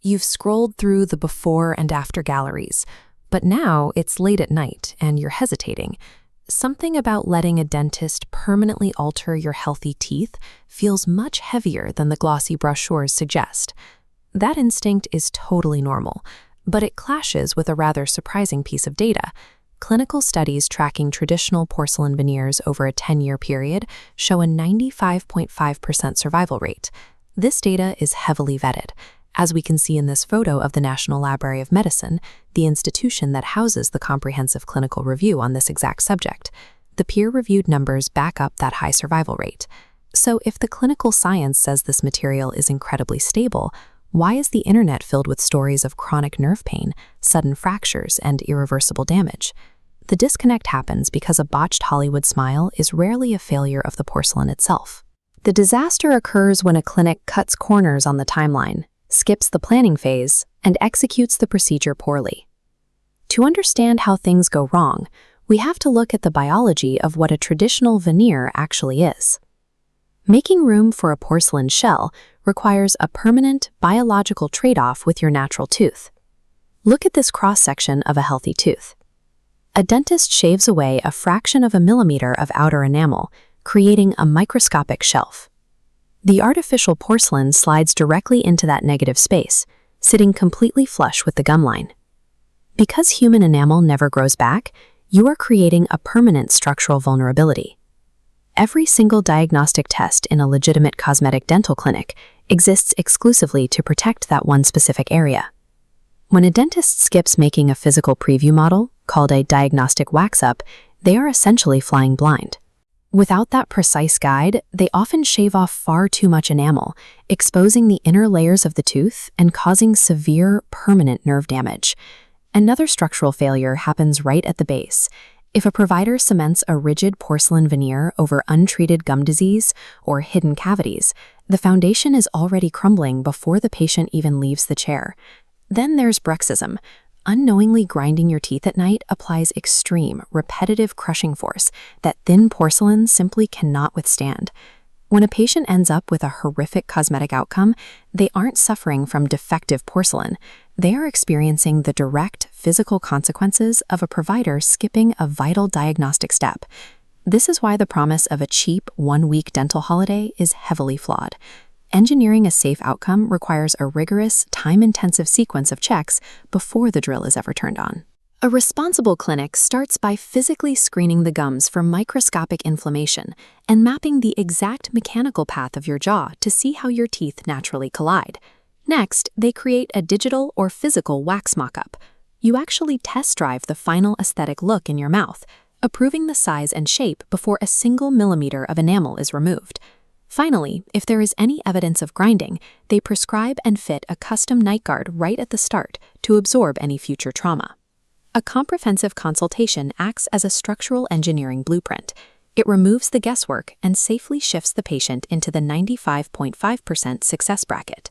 You've scrolled through the before and after galleries, but now it's late at night and you're hesitating. Something about letting a dentist permanently alter your healthy teeth feels much heavier than the glossy brochures suggest. That instinct is totally normal, but it clashes with a rather surprising piece of data. Clinical studies tracking traditional porcelain veneers over a 10-year period show a 95.5% survival rate. This data is heavily vetted. As we can see in this photo of the National Library of Medicine, the institution that houses the comprehensive clinical review on this exact subject, the peer-reviewed numbers back up that high survival rate. So if the clinical science says this material is incredibly stable, why is the internet filled with stories of chronic nerve pain, sudden fractures, and irreversible damage? The disconnect happens because a botched Hollywood smile is rarely a failure of the porcelain itself. The disaster occurs when a clinic cuts corners on the timeline, skips the planning phase, and executes the procedure poorly. To understand how things go wrong, we have to look at the biology of what a traditional veneer actually is. Making room for a porcelain shell requires a permanent biological trade-off with your natural tooth. Look at this cross-section of a healthy tooth. A dentist shaves away a fraction of a millimeter of outer enamel, creating a microscopic shelf. The artificial porcelain slides directly into that negative space, sitting completely flush with the gum line. Because human enamel never grows back, you are creating a permanent structural vulnerability. Every single diagnostic test in a legitimate cosmetic dental clinic exists exclusively to protect that one specific area. When a dentist skips making a physical preview model, called a diagnostic wax-up, they are essentially flying blind. Without that precise guide, they often shave off far too much enamel, exposing the inner layers of the tooth and causing severe, permanent nerve damage. Another structural failure happens right at the base. If a provider cements a rigid porcelain veneer over untreated gum disease or hidden cavities, the foundation is already crumbling before the patient even leaves the chair. Then there's bruxism. Unknowingly grinding your teeth at night applies extreme, repetitive crushing force that thin porcelain simply cannot withstand. When a patient ends up with a horrific cosmetic outcome, they aren't suffering from defective porcelain. They are experiencing the direct physical consequences of a provider skipping a vital diagnostic step. This is why the promise of a cheap, one-week dental holiday is heavily flawed. Engineering a safe outcome requires a rigorous, time-intensive sequence of checks before the drill is ever turned on. A responsible clinic starts by physically screening the gums for microscopic inflammation and mapping the exact mechanical path of your jaw to see how your teeth naturally collide. Next, they create a digital or physical wax mock-up. You actually test drive the final aesthetic look in your mouth, approving the size and shape before a single millimeter of enamel is removed. Finally, if there is any evidence of grinding, they prescribe and fit a custom night guard right at the start to absorb any future trauma. A comprehensive consultation acts as a structural engineering blueprint. It removes the guesswork and safely shifts the patient into the 95.5% success bracket.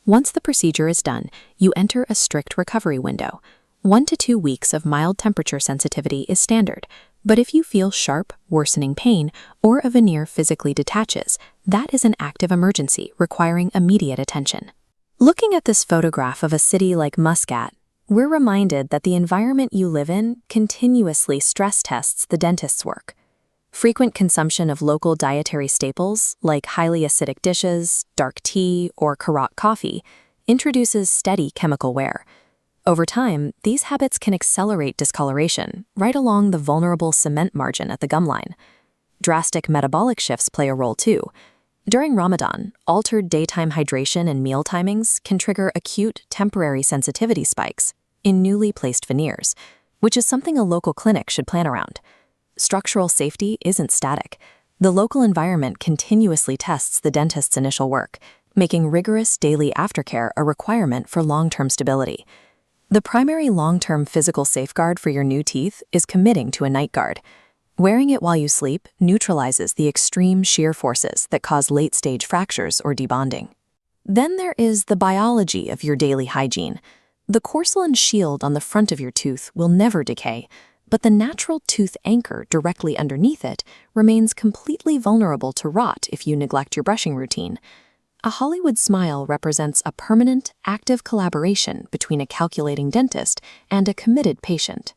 Once the procedure is done, you enter a strict recovery window. 1 to 2 weeks of mild temperature sensitivity is standard, but if you feel sharp, worsening pain, or a veneer physically detaches, that is an active emergency requiring immediate attention. Looking at this photograph of a city like Muscat, we're reminded that the environment you live in continuously stress tests the dentist's work. Frequent consumption of local dietary staples, like highly acidic dishes, dark tea, or Karat coffee, introduces steady chemical wear. Over time, these habits can accelerate discoloration right along the vulnerable cement margin at the gum line. Drastic metabolic shifts play a role too. During Ramadan, altered daytime hydration and meal timings can trigger acute, temporary sensitivity spikes in newly placed veneers, which is something a local clinic should plan around. Structural safety isn't static. The local environment continuously tests the dentist's initial work, making rigorous daily aftercare a requirement for long-term stability. The primary long-term physical safeguard for your new teeth is committing to a night guard. Wearing it while you sleep neutralizes the extreme shear forces that cause late-stage fractures or debonding. Then there is the biology of your daily hygiene. The porcelain shield on the front of your tooth will never decay, but the natural tooth anchor directly underneath it remains completely vulnerable to rot if you neglect your brushing routine. A Hollywood smile represents a permanent, active collaboration between a calculating dentist and a committed patient.